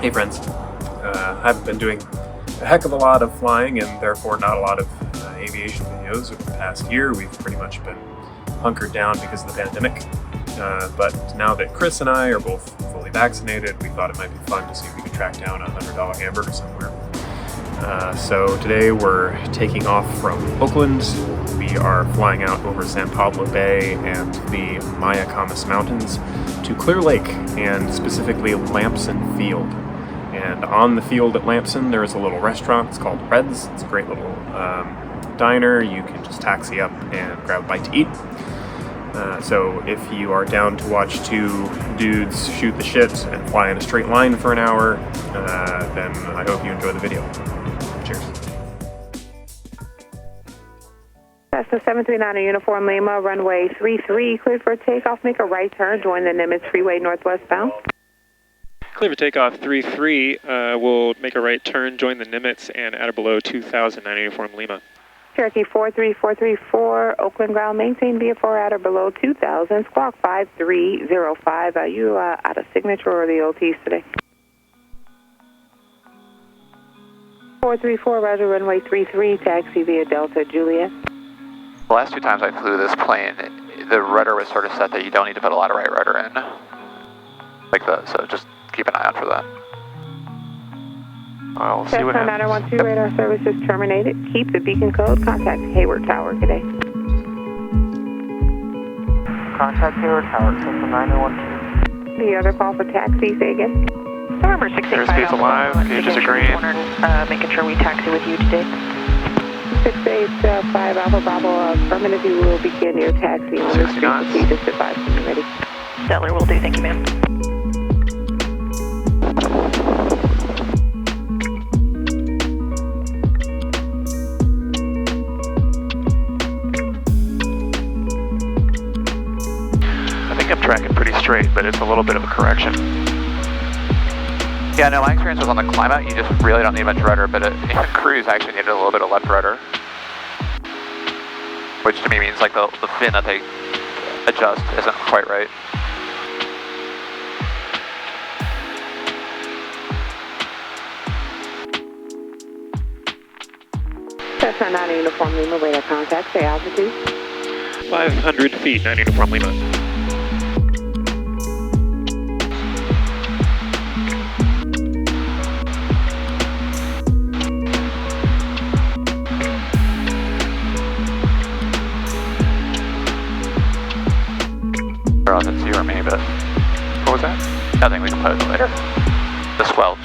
Hey friends, I haven't been doing a heck of a lot of flying and therefore not a lot of aviation videos over the past year. We've pretty much been hunkered down because of the pandemic. But now that Chris and I are both fully vaccinated, we thought it might be fun to see if we could track down a $100 hamburger somewhere. So today we're taking off from Oakland. We are flying out over San Pablo Bay and the Mayacamas Mountains to Clear Lake, and specifically Lampson Field. And on the field at Lampson there is a little restaurant. It's called Red's. It's a great little diner. You can just taxi up and grab a bite to eat. So if you are down to watch two dudes shoot the shit and fly in a straight line for an hour, then I hope you enjoy the video. Cheers. Cessna 739 Uniform Lima, runway 33, cleared for takeoff. Make a right turn, join the Nimitz Freeway northwestbound. Clear for takeoff 33, we'll make a right turn, join the Nimitz, and at or below 2009 Uniform Lima. Cherokee 43434, Oakland ground, maintain VFR at or below 2000, squawk 5305. Are you out of signature or the OTs today? 434, roger, runway 33, taxi via Delta Juliet. The last two times I flew this plane, the rudder was sort of set that you don't need to put a lot of right rudder in. Like that, so just keep an eye out for that. I'll see what happens. Cessna 912, radar service is terminated. Keep the beacon code. Contact Hayward Tower today. Contact Hayward Tower, Cessna 912. The other call for taxi, say again. November 685 Airspace alive, gauges are green. Making sure we taxi with you today. 685 Alpha Bravo, affirmative, you will begin your taxi on this frequency. Just advise when you're ready. Stellar, will do. Thank you, ma'am. I think I'm tracking pretty straight, but it's a little bit of a correction. Yeah, no, my experience was on the climb out, you just really don't need much rudder, but in cruise I actually needed a little bit of left rudder. Which to me means like the fin that they adjust isn't quite right. Cessna 9 Uniform Lima, radar contact, say altitude. 500 feet, 9 Uniform Lima. I don't know if it's you or me, but What was that? nothing, we can post it later. The squelch.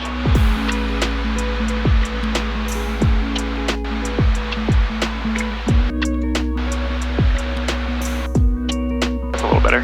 That's a little better.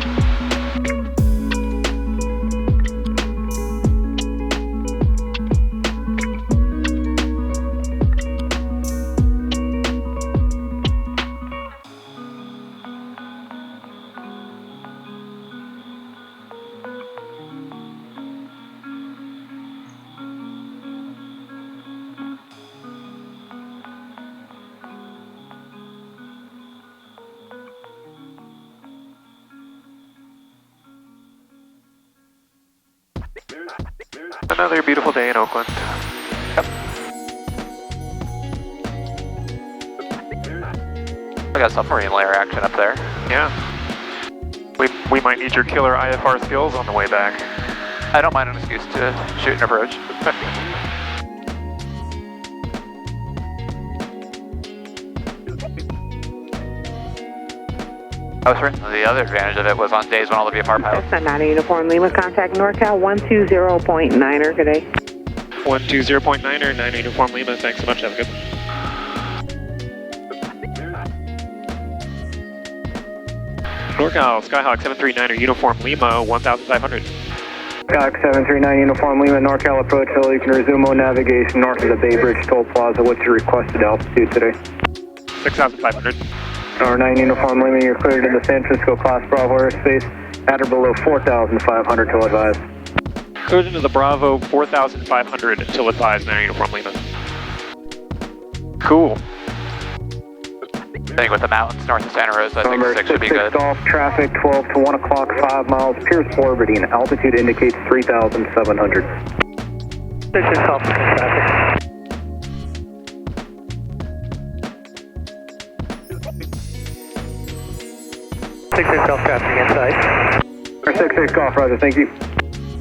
Another beautiful day in Oakland. Yep. I got submarine layer action up there. Yeah. We might need your killer IFR skills on the way back. I don't mind an excuse to shoot and approach. I was certain the other advantage of it was on days when all the VFR pilots... Cessna 9 Uniform Lima, contact NorCal 120.9er, good day. 120.9er, 9 Uniform Lima, thanks so much, have a good one. NorCal, Skyhawk 739er, Uniform Lima, 1,500. Skyhawk 739 Uniform Lima, NorCal approach hill. You can resume on navigation north of the Bay Bridge Toll Plaza. What's your requested altitude today? 6,500. R9 Uniform Lima, you're cleared in the San Francisco Class Bravo airspace at or below 4,500 till advised. Cleared into the Bravo, 4,500 until advised, 9 Uniform Lima. Cool. I think with the mountains north of Santa Rosa, I think 6 would be good. Golf traffic 12 to 1 o'clock, 5 miles, Pierce Barradeen. Altitude indicates 3,700. 66 Golf, traffic. 66 Golf, traffic inside. 66 Golf, Roger, thank you.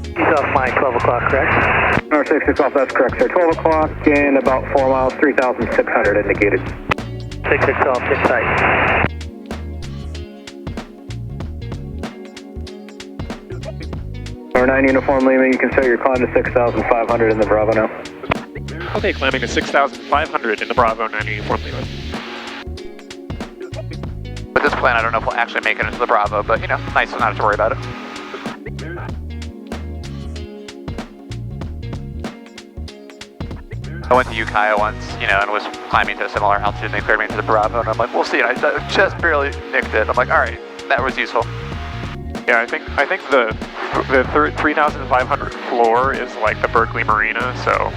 He's off line, 12 o'clock, correct? 66 Golf, that's correct, sir. 12 o'clock and about 4 miles, 3,600 indicated. 66 Golf, inside. Number 9 Uniform Lima, you can set your climb to 6,500 in the Bravo now. Okay, climbing to 6,500 in the Bravo 9 Uniform Lima. With this plan, I don't know if we'll actually make it into the Bravo, but, you know, nice to not have to worry about it. I went to Ukiah once, you know, and was climbing to a similar altitude, and they cleared me into the Bravo, and I'm like, we'll see, and I just barely nicked it. I'm like, all right, that was useful. Yeah, I think the 3,500 floor is like the Berkeley Marina, so.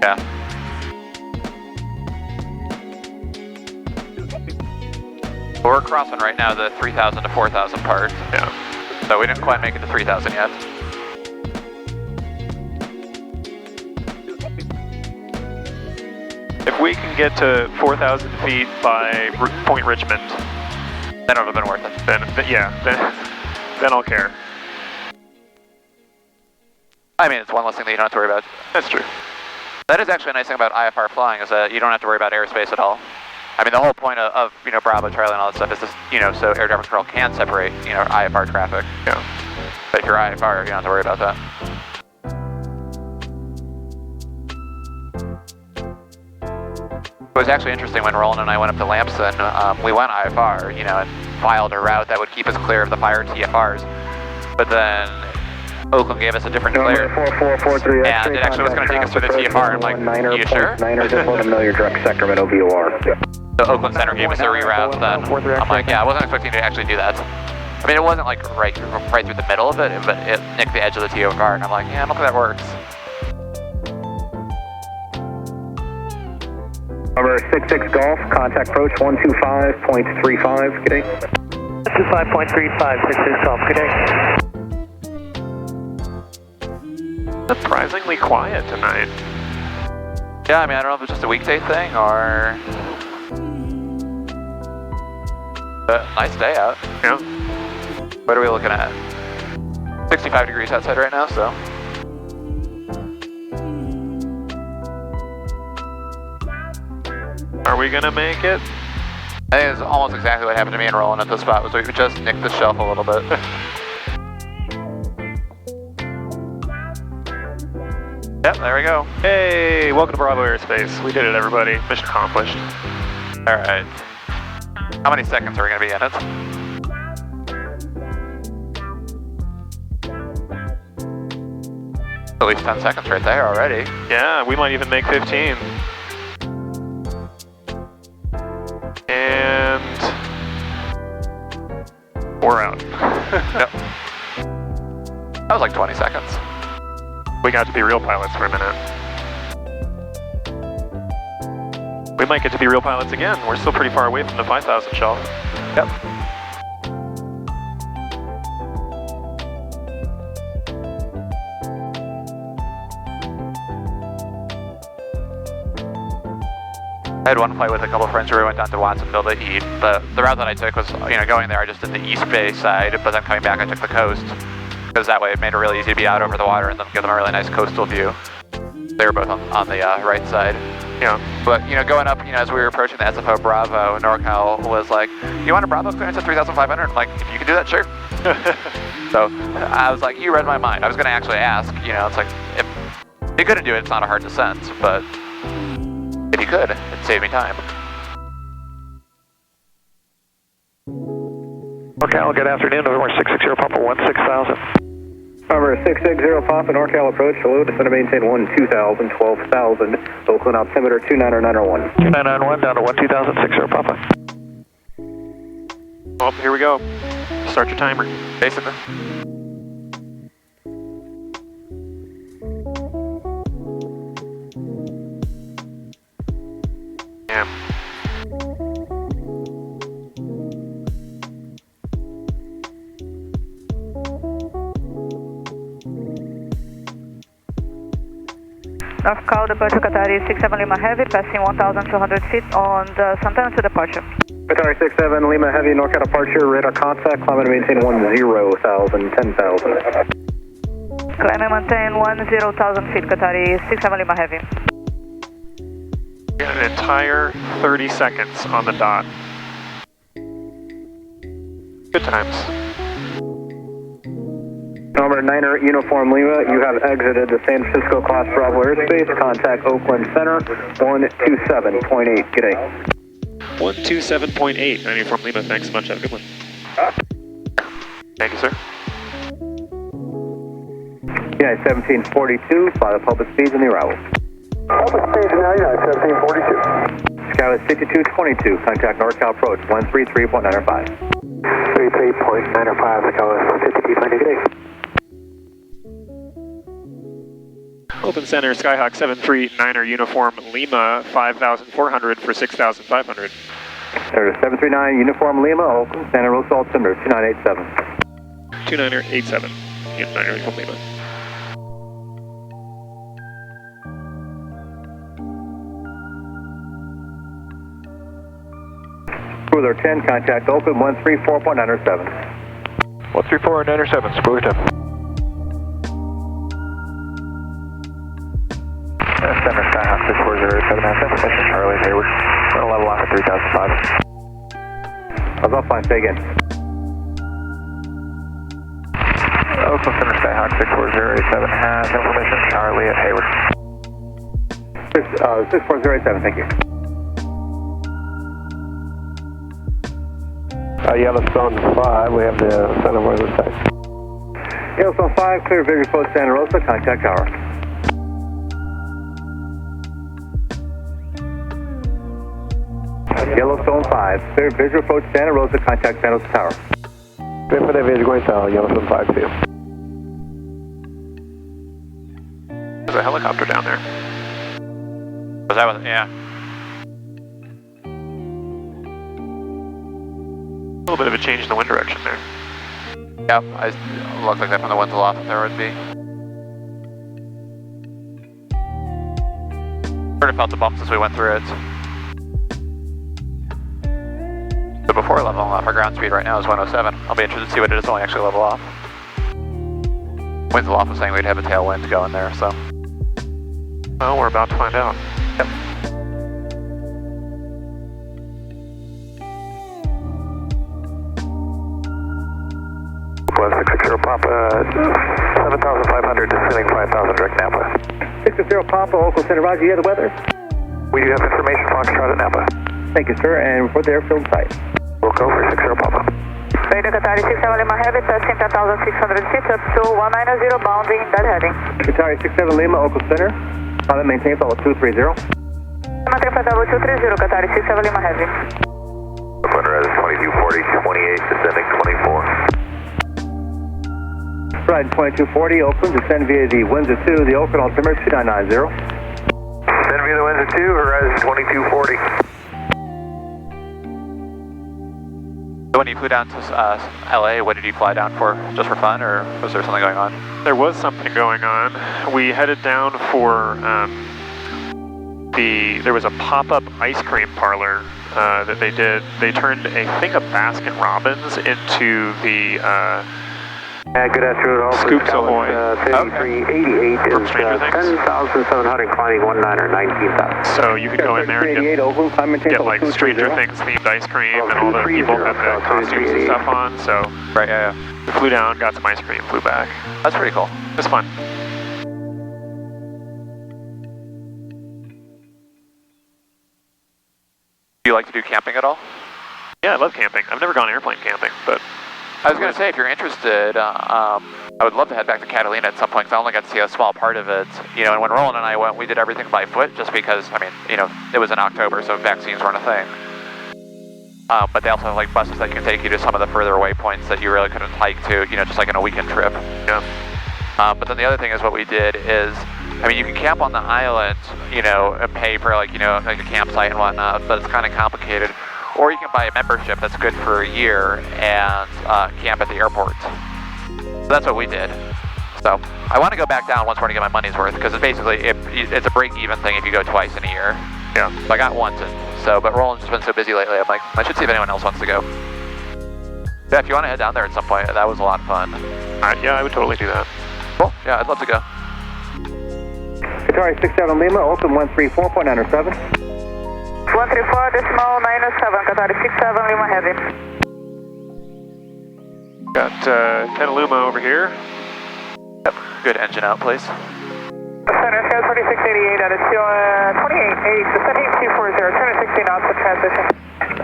Yeah. Well, we're crossing right now the 3,000 to 4,000 part. Yeah. So we didn't quite make it to 3,000 yet. If we can get to 4,000 feet by Point Richmond, Then it would have been worth it. then I'll care. I mean, it's one less thing that you don't have to worry about. That's true. That is actually a nice thing about IFR flying, is that you don't have to worry about airspace at all. I mean, the whole point of you know, Bravo, Charlie, and all that stuff is just, you know, so air traffic control can separate, you know, IFR traffic. Yeah. But if you're IFR, you don't have to worry about that. It was actually interesting when Roland and I went up to Lampson. We went IFR, you know, and filed a route that would keep us clear of the fire TFRs. But then Oakland gave us a different clear. 4443 And it actually was going to take us through the TFR. I'm like, you sure? Niner, just want to know your direct Sacramento VOR. So Oakland Center gave us a reroute then. I'm like, yeah, I wasn't expecting to actually do that. I mean, it wasn't like right through the middle of it, but it nicked the edge of the TFR. And I'm like, yeah, I don't think that works. Number 66 Golf, contact approach 125.35, good day. 125.35, 66 Golf, good day. Surprisingly quiet tonight. Yeah, I mean, I don't know if it's just a weekday thing or... But nice day out. Yeah. What are we looking at? 65 degrees outside right now, so... Are we gonna make it? I think it's almost exactly what happened to me and Roland at this spot, was we just nicked the shelf a little bit. Yep, there we go. Hey, welcome to Bravo Airspace. We did it, everybody. Mission accomplished. All right. How many seconds are we gonna be in it? At least 10 seconds right there already. Yeah, we might even make 15. And we're out. Yep. That was like 20 seconds. We got to be real pilots for a minute. We might get to be real pilots again. We're still pretty far away from the 5,000 shelf. Yep. I had one flight with a couple of friends where we went down to Watsonville to eat, but the route that I took was, you know, going there, I just did the East Bay side, but then coming back I took the coast, because that way it made it really easy to be out over the water and then give them a really nice coastal view. They were both on the right side. Yeah. But, you know, going up, you know, as we were approaching the SFO Bravo, NorCal was like, you want a Bravo clearance at 3,500? I'm like, if you can do that, sure. So I was like, you read my mind. I was going to actually ask, you know, it's like, if you couldn't do it, it's not a hard descent, but if you could, it'd save me time. NorCal, good afternoon, November 660 Papa 16000. Number 660 Papa, NorCal approach, hello, descend to maintain 12,000, 12,000, Oakland altimeter 29901. 2991 down to 12060 Papa. Oh, here we go. Start your timer. Basically. Yeah. North Cal, departure Qatari 67 Lima Heavy, passing 1,200 feet on the Santana to departure. Qatari 67 Lima Heavy, NorCal departure, radar contact, climb and maintain 10,000, 10,000. Climb and maintain 10,000 feet, Qatari 67 Lima Heavy. Got an entire 30 seconds on the dot. Good times. Number 9er, Uniform Lima, you have exited the San Francisco Class Bravo airspace. Contact Oakland Center, 127.8. Good day. 127.8, Uniform Lima, thanks so much, have a good one. Thank you, sir. United 1742, fly the public speeds in the arrival. Public speeds now, United 1742. Skyway 6222, contact NorCal approach, 133.95. 33.95, Skyway 5220, good day. Open center, Skyhawk 739er, Uniform Lima, 5,400 for 6,500. There's 739 Uniform Lima, Oakland, Santa Rosa, altimeter 2987. 2987, Uniform Lima. Cruiser 10, contact Oakland, 134.97. 134.97, Spooler 10. Center Skyhawk 6407, information Charlie Hayward. We're going to level off at 3005. I was offline, say again. Oakland Center Skyhawk 64087 has information Charlie at Hayward. 64087, thank you. Yellowstone 5, we have the Santa Rosa side. Yellowstone 5, clear visual approach Santa Rosa, contact tower. Yellowstone 5, clear visual approach Santa Rosa, contact Santa Rosa tower. Clear for the visual going south, Yellowstone 5 to you. There's a helicopter down there. Was that one? Yeah. A little bit of a change in the wind direction there. Yep, it looked like that from the winds aloft there would be. Sort of felt the bumps as we went through it. So before leveling off, our ground speed right now is 107. I'll be interested to see what it is when we actually level off. Winds aloft was saying we'd have a tailwind going there, so. Well, we're about to find out. Yep. West 660 Papa, 7,500, descending 5,000, direct Napa. 660 Papa, Oakland Center, Roger, you have the weather? We do have information, Foxtrot at Napa. Thank you, sir, and report the airfield site. We'll go for 60 Papa. Radio Qatari 67 Lima Heavy, passing 10,600 feet up to 190, bounding that heading. Qatari 67 Lima, Oakland Center, pilot maintains level 230. Maintain for level 230, Qatari 67 Lima Heavy. Sunrise 2240, 28, descending 24. Ride 2240, Oakland, descend via the Windsor 2, the Oakland altimeter 2990. Descend via the Windsor 2, horizon 2240. When you flew down to LA, what did you fly down for? Just for fun, or was there something going on? There was something going on. We headed down for there was a pop-up ice cream parlor that they did. They turned a thing of Baskin Robbins into the Good afternoon, all. Scoops Ahoy. 5388 is 10,700, climbing 19er, 19,000. So you could go in there and get like Stranger Things themed ice cream, and all the people have the costumes and stuff on. So Right, yeah. we flew down, got some ice cream, flew back. That's pretty cool. It was fun. Do you like to do camping at all? Yeah, I love camping. I've never gone airplane camping, but I was going to say, if you're interested, I would love to head back to Catalina at some point, because I only got to see a small part of it. You know, and when Roland and I went, we did everything by foot, just because, I mean, you know, it was in October, so vaccines weren't a thing. But they also have, like, buses that can take you to some of the further away points that you really couldn't hike to, you know, just like in a weekend trip. yeah. But then the other thing is what we did is, I mean, you can camp on the island, you know, and pay for, like, you know, like a campsite and whatnot, but it's kind of complicated. Or you can buy a membership that's good for a year and camp at the airport. So that's what we did. So I want to go back down once more to get my money's worth, because it's basically, it's a break-even thing if you go twice in a year. Yeah. So I got once, but Roland's just been so busy lately, I'm like, I should see if anyone else wants to go. Yeah, if you want to head down there at some point, that was a lot of fun. Yeah, I would totally do that. Cool, yeah, I'd love to go. Qatari 67 Lima, open 134.97. 134.97, Qatari 67 Lima heavy. Got Petaluma over here. Yep, good engine out, please. Center, Sky 4688 at 28, descending 240, 260 knots of transition.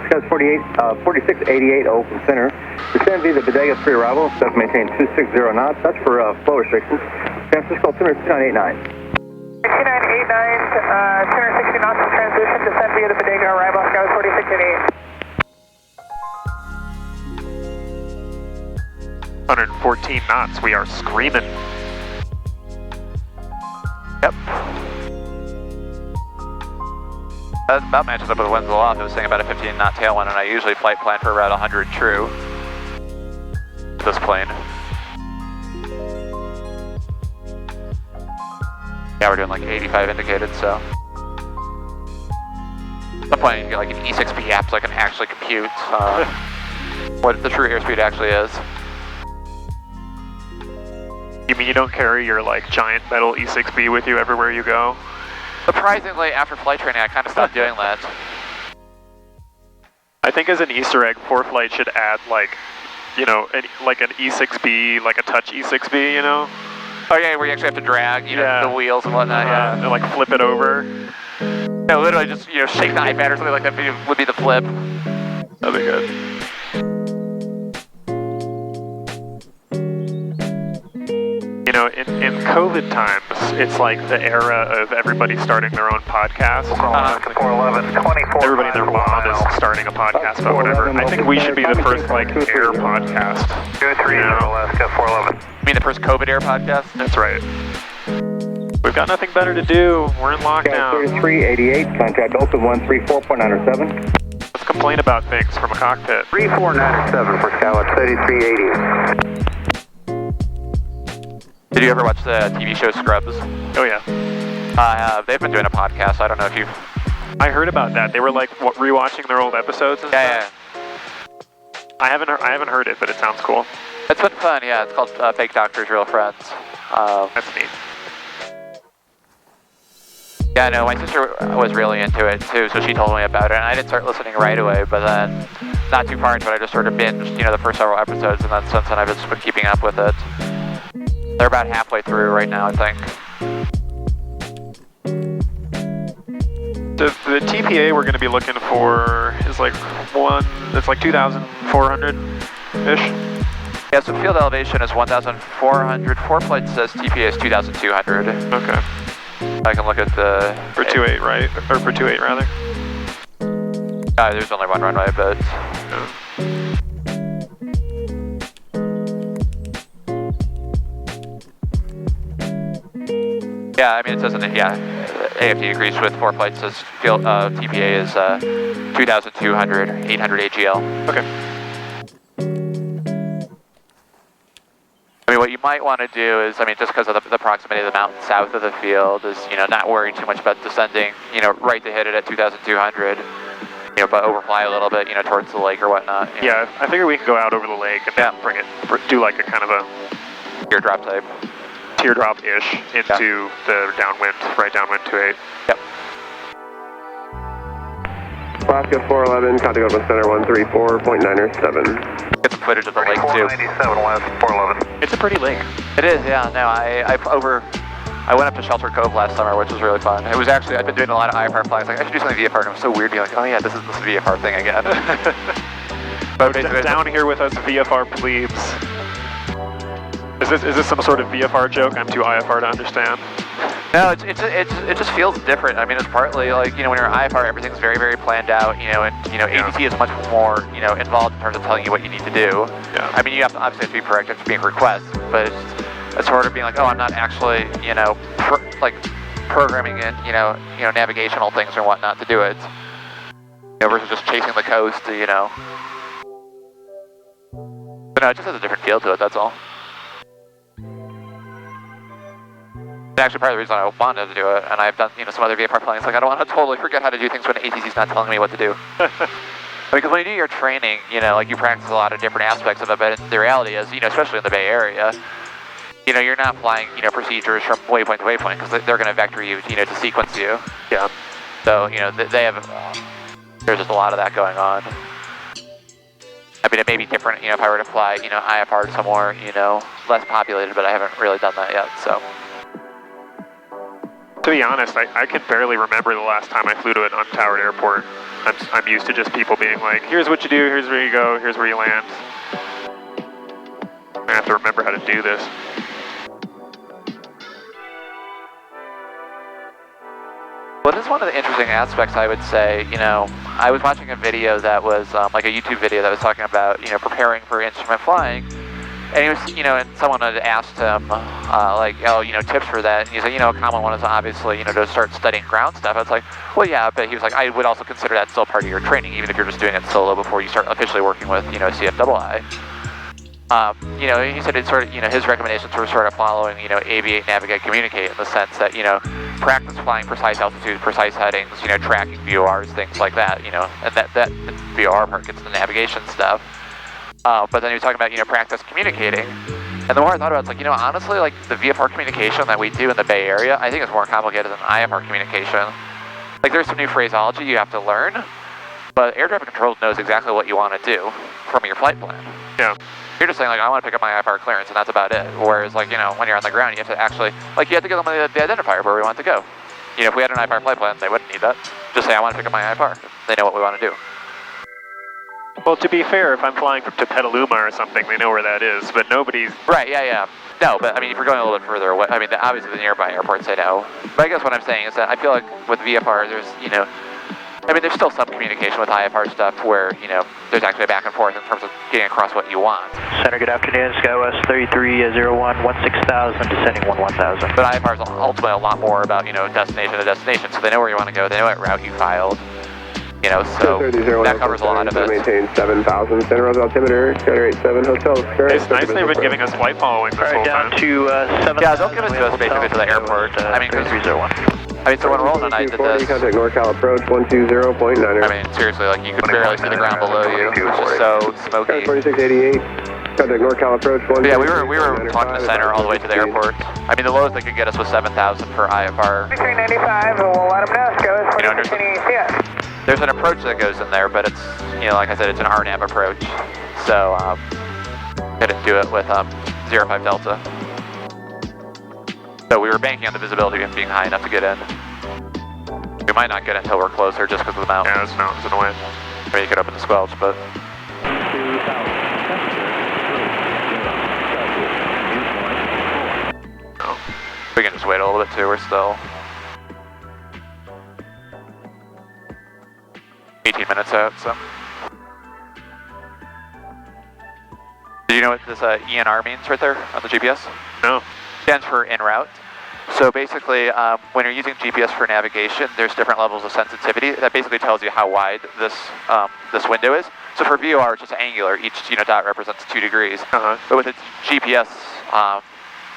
Sky 4688, open center. Descend via the Bodega 3 arrival, stuff maintain 260 knots. That's for flow restrictions. San Francisco center 2989. 2989, 260 knots of transition, descend via the Bodega arrival, Sky 4688. 114 knots, we are screaming. Yep. That about matches up with winds aloft. I was saying about a 15 knot tailwind, and I usually flight plan for around 100 true. This plane. Yeah, we're doing like 85 indicated, so. At some point you can get like an E6B app so I can actually compute what the true airspeed actually is. You mean you don't carry your like giant metal E6B with you everywhere you go? Surprisingly, after flight training, I kind of stopped doing that. I think as an Easter egg, ForeFlight should add like, you know, like an E6B, like a touch E6B, you know? Oh yeah, where you actually have to drag, you know, the wheels and whatnot, yeah. And like flip it over. Yeah, literally just, you know, shake the iPad or something like that would be the flip. That'd be good. You know, in COVID times, it's like the era of everybody starting their own podcast. Everybody and their mom is starting a podcast about whatever. I think we should be the first like air podcast. 230 Alaska 411. You mean the first COVID air podcast? That's right. We've got nothing better to do. We're in lockdown. 3388, contact open 134.97. Let's complain about things from a cockpit. 3497 for Skyline 3388. Did you ever watch the TV show Scrubs? Oh yeah. They've been doing a podcast. I don't know if you've... I heard about that. They were like rewatching their old episodes and stuff. I haven't heard it, but it sounds cool. It's been fun, yeah. It's called Fake Doctors, Real Friends. That's neat. Yeah, no, my sister was really into it too, so she told me about it, and I didn't start listening right away, but then not too far into it, I just sort of binged, you know, the first several episodes, and then since then I've just been keeping up with it. They're about halfway through right now, I think. The TPA we're going to be looking for is like it's like 2,400-ish. Yeah, so field elevation is 1,400. ForeFlight says TPA is 2,200. Okay. I can look at the... For 28, right? Or for 28, rather? There's only one runway, but... Yeah, I mean, it says in the, AFD agrees with ForeFlight, says field TPA is 2,200, 800 AGL. Okay. I mean, what you might want to do is, I mean, just because of the proximity of the mountain south of the field is, you know, not worry too much about descending, you know, right to hit it at 2,200, you know, but overfly a little bit, you know, towards the lake or whatnot. Yeah, I figure we can go out over the lake and then do like a kind of a teardrop type. Teardrop-ish into the downwind, right downwind 28. Yep. Alaska 411, contact open center 134.97. Get some footage of the lake too. 497 Alaska 411. It's a pretty lake. It is, yeah. No, I went up to Shelter Cove last summer, which was really fun. It was actually, I've been doing a lot of IFR flights. Like, I should do something VFR, and it was so weird being like, oh yeah, this is this VFR thing again. But basically, down here with us, VFR plebes. Is this some sort of VFR joke? I'm too IFR to understand. No, it just feels different. I mean, it's partly like, you know, when you're IFR, everything's very, very planned out, you know, and, you know, ADT is much more, you know, involved in terms of telling you what you need to do. Yeah. I mean, you have to obviously be proactive to being requests, but it's sort of being like, oh, I'm not actually, you know, programming in, you know, navigational things or whatnot to do it. You know, versus just chasing the coast, you know. But no, it just has a different feel to it, that's all. Actually, part of the reason I wanted to do it, and I've done some other VFR flying, it's like I don't want to totally forget how to do things when ATC's not telling me what to do. Because when you do your training, like you practice a lot of different aspects of it, but the reality is, especially in the Bay Area, you're not flying, procedures from waypoint to waypoint because they're going to vector you, to sequence you. Yeah. So, they have, there's just a lot of that going on. I mean, it may be different, if I were to fly, IFR to somewhere, less populated, but I haven't really done that yet, so. To be honest, I can barely remember the last time I flew to an untowered airport. I'm used to just people being like, here's what you do, here's where you go, here's where you land. I have to remember how to do this. Well, this is one of the interesting aspects, I would say. I was watching a video that was like a YouTube video that was talking about, preparing for instrument flying. And he was, and someone had asked him, tips for that. And he said, a common one is obviously, to start studying ground stuff. I was like, well, yeah, but he was like, I would also consider that still part of your training, even if you're just doing it solo before you start officially working with, CFII. He said it's sort of, his recommendations were sort of following, aviate, navigate, communicate in the sense that, practice flying precise altitudes, precise headings, tracking VORs, things like that, and that VOR part gets the navigation stuff. But then he was talking about, practice communicating. And the more I thought about it, it's like, honestly, like the VFR communication that we do in the Bay Area, I think is more complicated than IFR communication. Like there's some new phraseology you have to learn, but air traffic control knows exactly what you want to do from your flight plan. Yeah. You're just saying, like, I want to pick up my IFR clearance, and that's about it. Whereas, like, when you're on the ground, you have to actually, you have to give them the identifier where we want to go. If we had an IFR flight plan, they wouldn't need that. Just say, I want to pick up my IFR. They know what we want to do. Well, to be fair, if I'm flying to Petaluma or something, they know where that is, but nobody's... Right, yeah. No, but, I mean, if you're going a little bit further away, I mean, obviously the nearby airports, they know. But I guess what I'm saying is that I feel like with VFR, there's, there's still some communication with IFR stuff where, there's actually a back and forth in terms of getting across what you want. Center, good afternoon. SkyWest 3301, 16,000, descending 11,000. But IFR is ultimately a lot more about, destination to destination, so they know where you want to go, they know what route you filed, so that covers a lot of it. Maintain 7,000, center road altimeter, Skyder 87, hotel. It's nice they've been giving us flight following this whole time. Down to 7,000. Yeah, they'll give it to us basically to the airport. I mean, 3301. so when Roland and I did this, contact NorCal approach 120.9. I mean, seriously, like you could barely see the ground below you. It was just so smoky. 2688. Contact NorCal approach 120. Yeah, we were talking to center all the way to the airport. I mean, the lowest they could get us was 7,000 for IFR. 395, we'll let them know. Go there's an approach that goes in there, but it's, like I said, it's an RNAV approach. So, couldn't do it with 05 Delta. So we were banking on the visibility being high enough to get in. We might not get in until we're closer just because of the mountains. Yeah, there's mountains in the way. Or you could open the squelch, but... We can just wait a little bit too, we're still 18 minutes out, so. Do you know what this ENR means right there on the GPS? No. Stands for en route. So basically, when you're using GPS for navigation, there's different levels of sensitivity. That basically tells you how wide this this window is. So for VOR, it's just angular. Each dot represents 2 degrees. But with a GPS,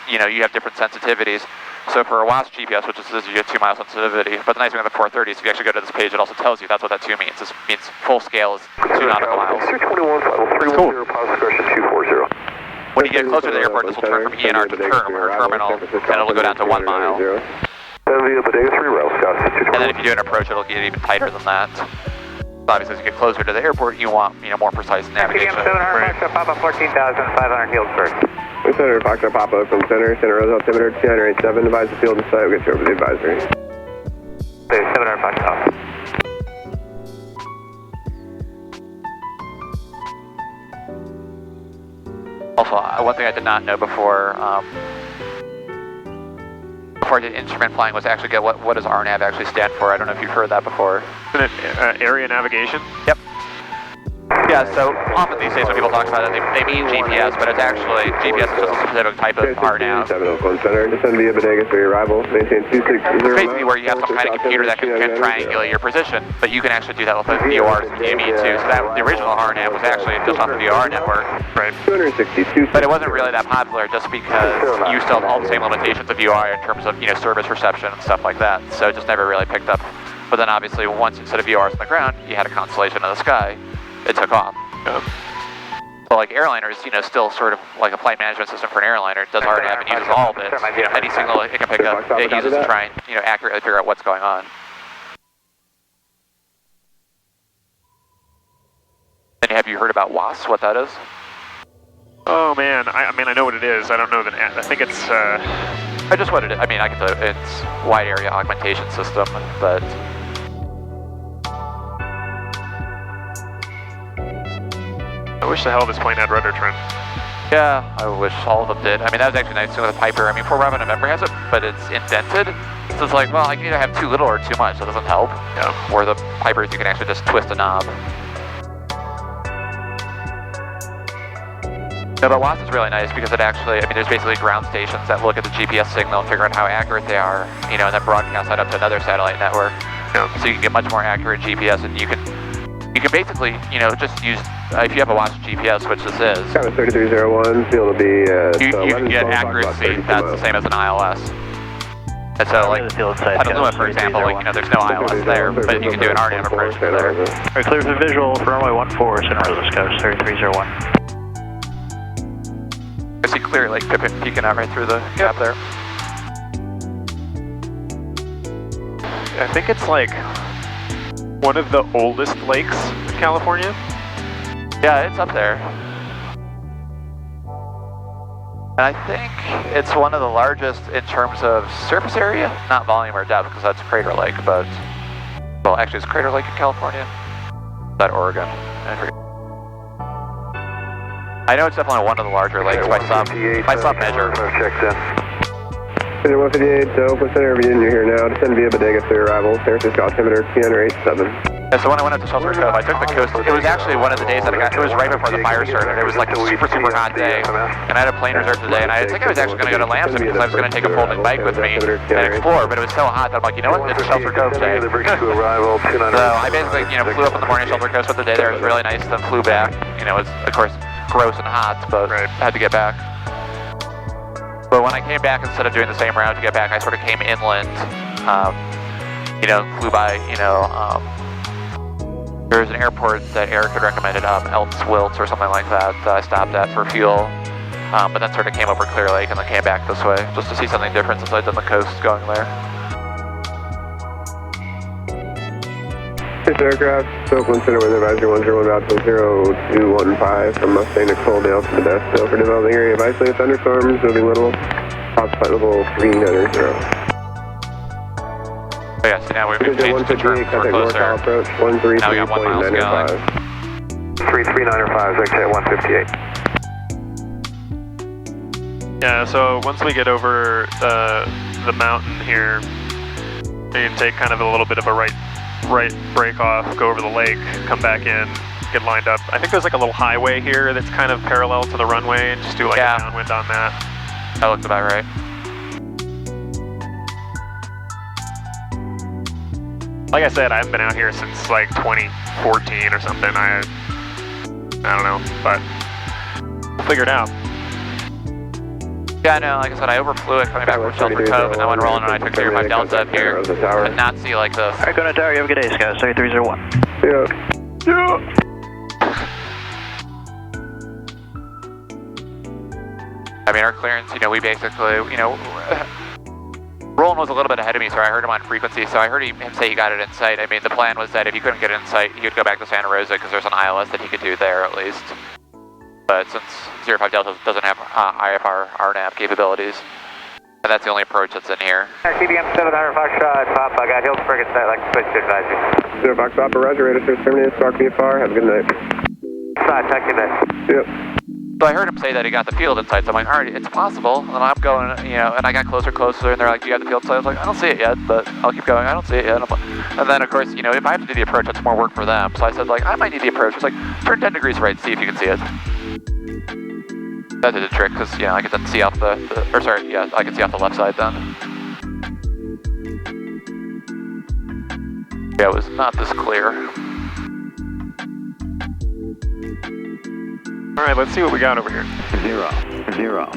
you have different sensitivities. So for a WASP GPS, which is you get 2 mile sensitivity, but the nice thing about the 430 is if you actually go to this page, it also tells you that's what that 2 means. This means full scale is 2 nautical miles. 621, final 310, positive correction 240. When you get closer to the airport, this will turn from ENR to term or terminal, and it'll go down to 1 mile. And then if you do an approach, it'll get even tighter than that. So obviously, as you get closer to the airport, you want more precise navigation. Right. Papa 14,500 heels first. We center Foxtrot Papa from center road altimeter 287, advise the field and site, we'll get you over the advisory. 700 Foxtrot. Also, one thing I did not know before I did instrument flying was actually get what does RNAV actually stand for. I don't know if you've heard that before. Isn't it area navigation? Yep. Yeah, so often these days when people talk about it, they mean GPS, but it's actually, GPS is just a specific type of RNAV. 7 Oakland Center, descend via Bodega for your arrival, maintain 260. It's basically where you have some kind of computer that can triangulate your position, but you can actually do that with the VORs if you need to. So that the original RNAV was actually just off the VOR network. Right. 262. But it wasn't really that popular just because you still have all the same limitations of VOR in terms of, service reception and stuff like that. So it just never really picked up. But then obviously once instead of VORs on the ground, you had a constellation in the sky, it took off. So like airliners, still sort of like a flight management system for an airliner. It does RNAV and uses all of it. Any signal it can pick up, it uses to try and accurately figure out what's going on. And have you heard about WAS? What that is? Oh man, I mean I know what it is. I don't know I think it's. Just what it is. I mean I can tell you it's wide area augmentation system, but. I wish the hell this plane had rudder trim. Yeah, I wish all of them did. I mean, that was actually nice with the Piper. I mean, 4 November has it, but it's indented. So it's like, well, I can either have too little or too much. That doesn't help. Yeah. Where the Pipers, you can actually just twist a knob. No, but WAS is really nice because it actually, there's basically ground stations that look at the GPS signal and figure out how accurate they are, and then broadcast that up to another satellite network. Yeah. So you can get much more accurate GPS, and you can basically, just use, if you have a WAS GPS, which this is, Kind of 3301, field will be you can get accuracy that's the same as an ILS. And so, like, at Luma, for example, there's no ILS there, but you can do an RNAV approach from there. Alright, clear for visual for runway 14, Santa Rosa Coast, 3301. I see Clear Lake peeking out right through the gap there. I think it's like one of the oldest lakes in California. Yeah, it's up there. And I think it's one of the largest in terms of surface area, not volume or depth, because that's Crater Lake, but, well, actually it's Crater Lake in California. Is that Oregon? I know it's definitely one of the larger lakes by some measure. Center 158 to Oakland Center, you're here now. Descend via Bodega for your arrival. San Francisco altimeter 387. Yeah, so when I went up to Shelter Cove, I took the coast. It was actually one of the days that it was right before the fire started. It was like a super, super hot day. And I had a plane reserved today. And I think I was actually going to go to Lampson because I was going to take a folding bike with me and explore. But it was so hot that I'm like, you know what? It's Shelter Cove day. So I basically, flew up in the morning at Shelter Cove, spent the day there. It was really nice. Then flew back. It was, of course, gross and hot, but I had to get back. But when I came back, instead of doing the same route to get back, I sort of came inland, flew by, there was an airport that Eric had recommended, Elmswilts or something like that I stopped at for fuel, but then sort of came over Clear Lake and then came back this way, just to see something different since I'd done the coast going there. This aircraft, Oakland Center with advisory 101 out to 0215 from Mustang to Coaldale to the best. So for developing area of isolated thunderstorms, moving little, top flight level 390. Oh yeah, so now we've changed the turn for closer. Approach, now we got 1 mile scaling. 3395 is actually at 158. Yeah, so once we get over the mountain here, you can take kind of a little bit of a right break off, go over the lake, come back in, get lined up. I think there's like a little highway here that's kind of parallel to the runway, and just do like a downwind on that. That looks about right. Like I said, I haven't been out here since like 2014 or something. I don't know, but we'll figure it out. Yeah, no, like I said, I overflew it coming back from Shelter Cove, and then went rolling, and I took 35 Delta up here, and not see like this. Alright, go to tower, you have a good day, Scott, 3301. Yeah. I mean, our clearance, we basically, Roland was a little bit ahead of me, so I heard him on frequency, so I heard him say he got it in sight. I mean, the plan was that if he couldn't get it in sight, he would go back to Santa Rosa, because there's an ILS that he could do there, at least. But since 05 Delta doesn't have IFR RNAV capabilities, and that's the only approach that's in here. CDM 700 Foxtrot, Pop, I got Hillsburg at night, like to switch to advisory. 0 Fox Papa, Roger, radar service terminated, spark VFR, have a good night. Side, tech, good night. Yep. So I heard him say that he got the field insight, so I'm like, all right, it's possible. And I'm going, you know, and I got closer, and they're like, do you have the field insight? I was like, I don't see it yet, but I'll keep going. I don't see it yet. And then, of course, you know, if I have to do the approach, that's more work for them. So I said, like, I might need the approach. It's like, turn 10 degrees right, see if you can see it. That did the trick, because, you know, I could then see off I could see off the left side then. Yeah, it was not this clear. All right, let's see what we got over here. 0, 0.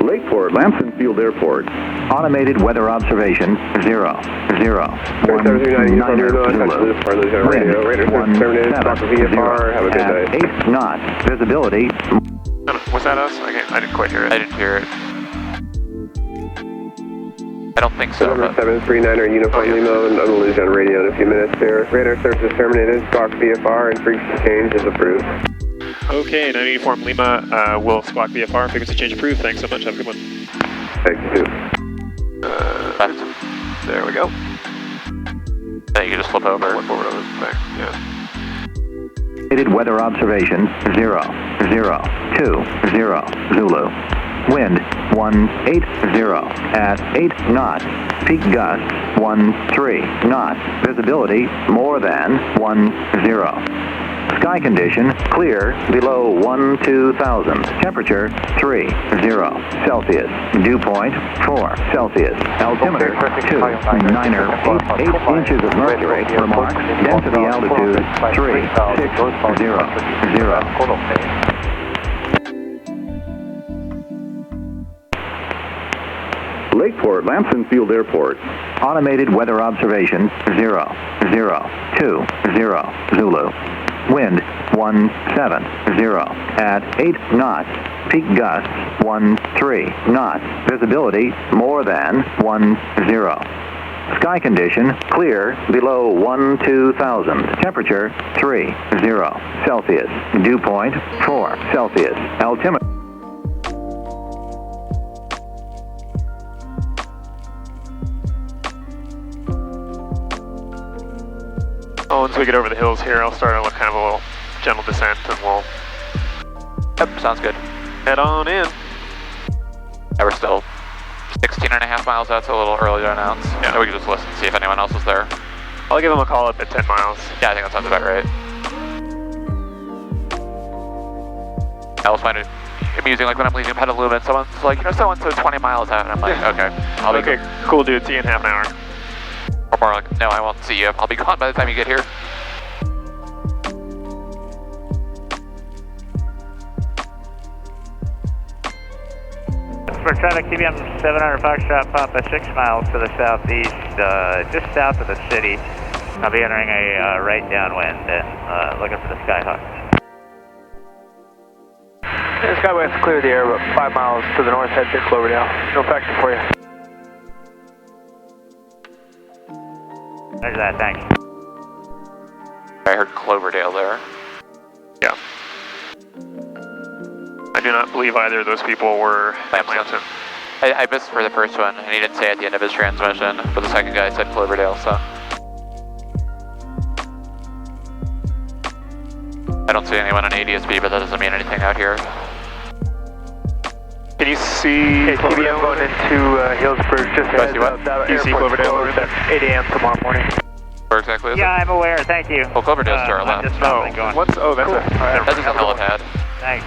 Lakeport, Lampson Field Airport. Automated weather observation 0, 0. 739 radio, radar terminated, stop the VFR, have a good day. 8 knots, visibility. Was that us? I didn't quite hear it. I didn't hear it. I don't think so. Number 739 Uniform Limo, and I'm going to lose you on radio in a few minutes there. Radar service is terminated, squawk VFR, and frequency change is approved. Okay, 9 Uniform Lima, will squawk VFR, frequency change approved. Thanks so much, have a good one. Thank you. There we go. Then you can just flip over. Flip over to the back, yeah. Automated weather observation 0, 0, 2, 0, Zulu. Wind 180 at 8 knots. Peak gust 13 knots. Visibility more than 10. Sky condition clear below 12,000. Temperature 30 Celsius. Dew point 4 Celsius. Altimeter 2 9er 8 inches of mercury. Remarks. Density altitude 3600. Lakeport, Lampson Field Airport. Automated weather observation 0, 0, 2, 0, Zulu. Wind 170 at 8 knots. Peak gust 13 knots. Visibility more than 10. Sky condition clear below 12,000. Temperature 30 Celsius. Dew point 4 Celsius. Altimeter. Once we get over the hills here, I'll start a kind of a little gentle descent, and we'll... Yep, sounds good. Head on in. Yeah, we're still 16.5 miles out, so a little early to announce. Yeah. So we can just listen and see if anyone else is there. I'll give them a call up at 10 miles. Yeah, I think that sounds about right. I always find it amusing, like when I'm leaving Petaluma, and someone's like, you know, so-and-so 20 miles out, and I'm like, okay. Okay, cool, dude. See you in half an hour. Or more like, no, I won't see you. I'll be gone by the time you get here. For traffic, TBM 700 Foxtrot Papa, 6 miles to the southeast, just south of the city. I'll be entering a right downwind and looking for the Skyhawk. Yeah, Skyway's clear the air, about 5 miles to the north, head to Cloverdale. No factor for you. There's that, thanks. I heard Cloverdale there. Yeah. I do not believe either of those people were Lampson. I missed for the first one, and he didn't say at the end of his transmission, but the second guy said Cloverdale, so. I don't see anyone on ADSB, but that doesn't mean anything out here. Can you see TBM going into Hillsburg, just ahead of that you see Cloverdale? At 8 a.m. tomorrow morning. Where exactly is it? Yeah, I'm aware, thank you. Well, Cloverdale's to our I'm left. just going. What's, oh, that's Cool. a... That's just a helipad. Thanks.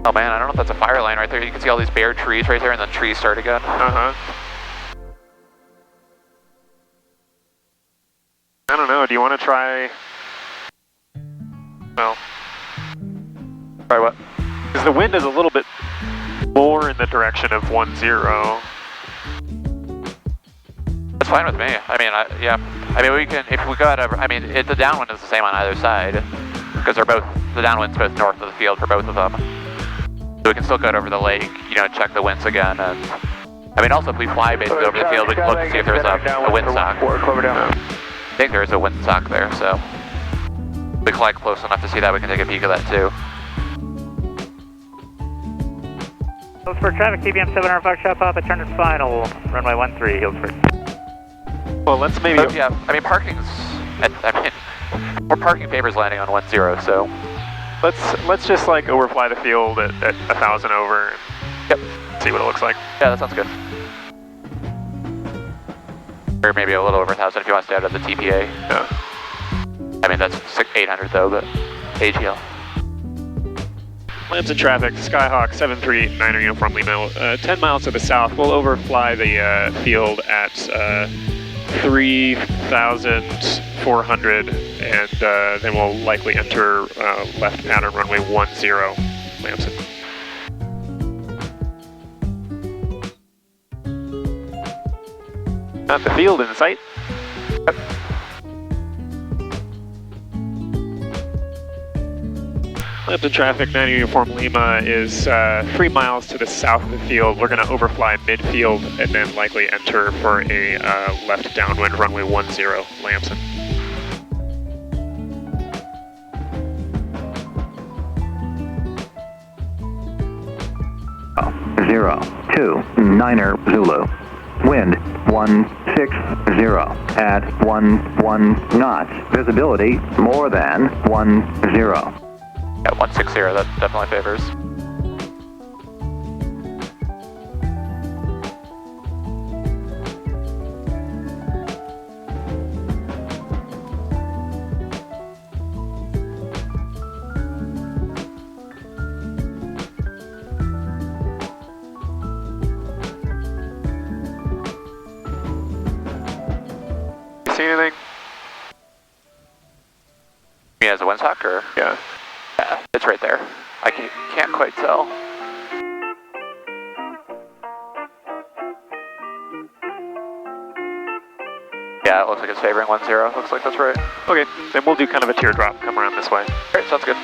Oh man, I don't know if that's a fire line right there. You can see all these bare trees right there, and then trees start again. I don't know, do you want to try... Well... Try what? Because the wind is a little bit more in the direction of 10. That's fine with me. I mean, yeah. I mean, we can, if we go out of, I mean, the downwind is the same on either side. Because they're both, the downwind's both north of the field for both of them. So we can still go over the lake, you know, check the winds again, and I mean, also if we fly basically over the field, we can look to see if there's a windsock. I think there is a windsock there, so if we fly close enough to see that, we can take a peek of that too. For traffic, TBM 700 Foxtrot Papa, turn to final, runway 13, heels first. Well, let's maybe... yeah, I mean, more parking favors landing on 10, so... Let's just like overfly the field at 1,000 over and yep. See what it looks like. Yeah, that sounds good. Or maybe a little over 1,000 if you want to stay out of the TPA. Yeah. I mean, that's 800 though, but AGL. Lampson traffic, Skyhawk 739er Uniform Lima, 10 miles to the south. We'll overfly the field at 3,400 and then we'll likely enter left pattern runway 10, Lampson. Got the field in sight. Yep. Lampson traffic, 90 Uniform Lima is 3 miles to the south of the field. We're going to overfly midfield and then likely enter for a left downwind runway 10, Lampson. Oh, 029er Zulu. Wind 160 at 11 knots. Visibility more than 10. Yeah, 160, that definitely favors. You see anything? Me as a windsock, or? Yeah. Yeah, it's right there. I can't quite tell. Yeah, it looks like it's favoring 10. Looks like that's right. Okay, then we'll do kind of a teardrop, come around this way. Alright, sounds good.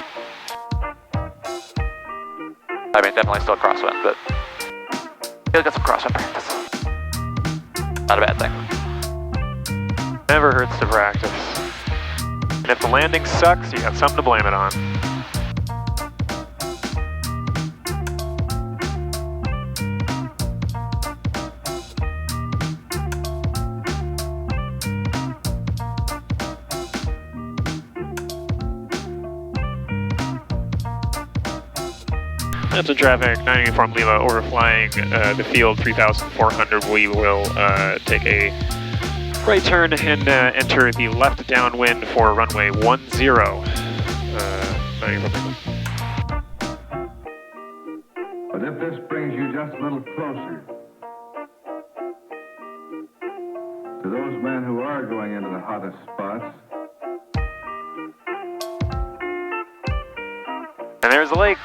I mean, definitely still crosswind, but you'll get some crosswind practice. Not a bad thing. Never hurts to practice. And if the landing sucks, you got something to blame it on. Lampson traffic, 9 Uniform Lima, overflying the field 3,400. We will take a right turn and enter the left downwind for runway 10. 9 Uniform Lima. But if this brings you just a little closer to those men who are going into the hottest spots. And there's the lake.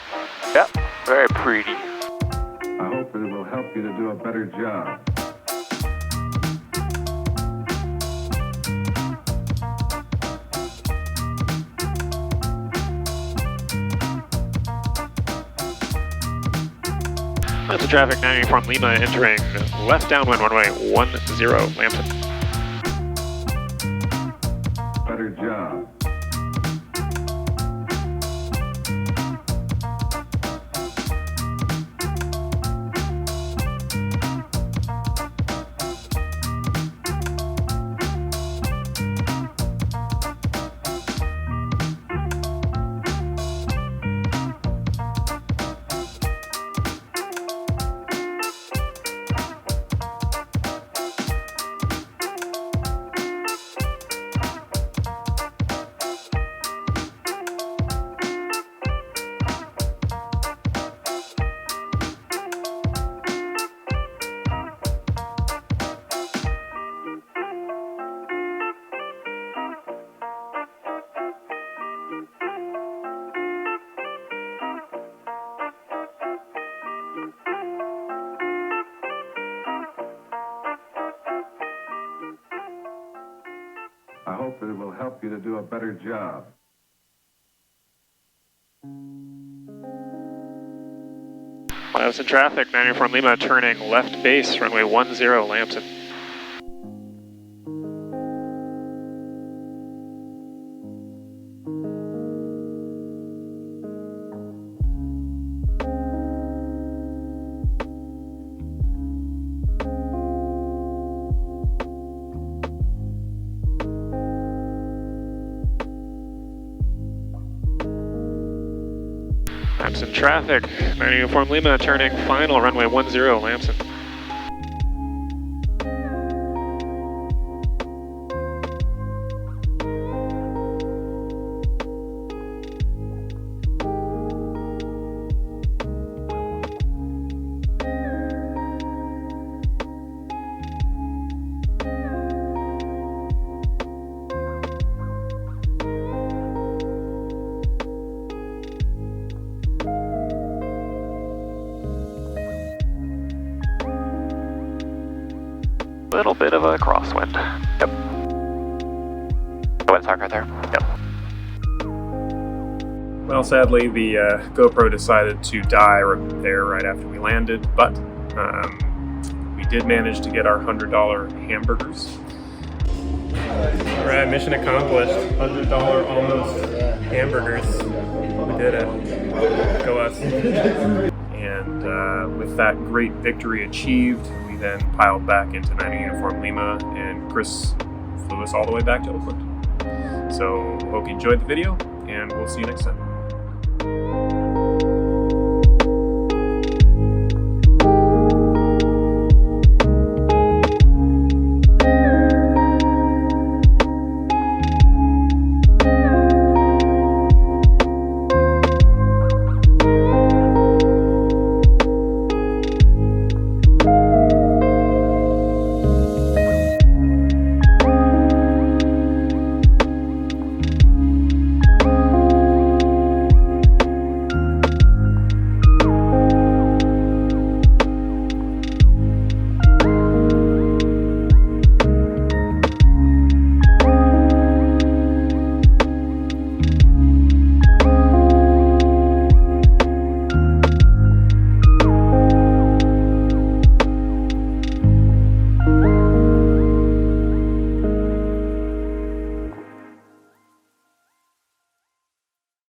Yep, very pretty. I hope that it will help you to do a better job. Lampson traffic, 9 Uniform Lima, entering left downwind runway 10, Lampson. Better job. I hope that it will help you to do a better job. Lampson traffic, 94 Lima, turning left base, runway 10, Lampson. Lampson traffic, 9 Uniform Lima, turning final, runway 10, Lampson. Little bit of a crosswind. Yep. Go ahead, talk right there. Yep. Well, sadly, the GoPro decided to die there right after we landed, but we did manage to get our $100 hamburgers. All right, mission accomplished. $100 almost hamburgers. We did it. Go us. And with that great victory achieved, we then piled back into 90 Uniform Lima, and Chris flew us all the way back to Oakland. So, hope you enjoyed the video, and we'll see you next time.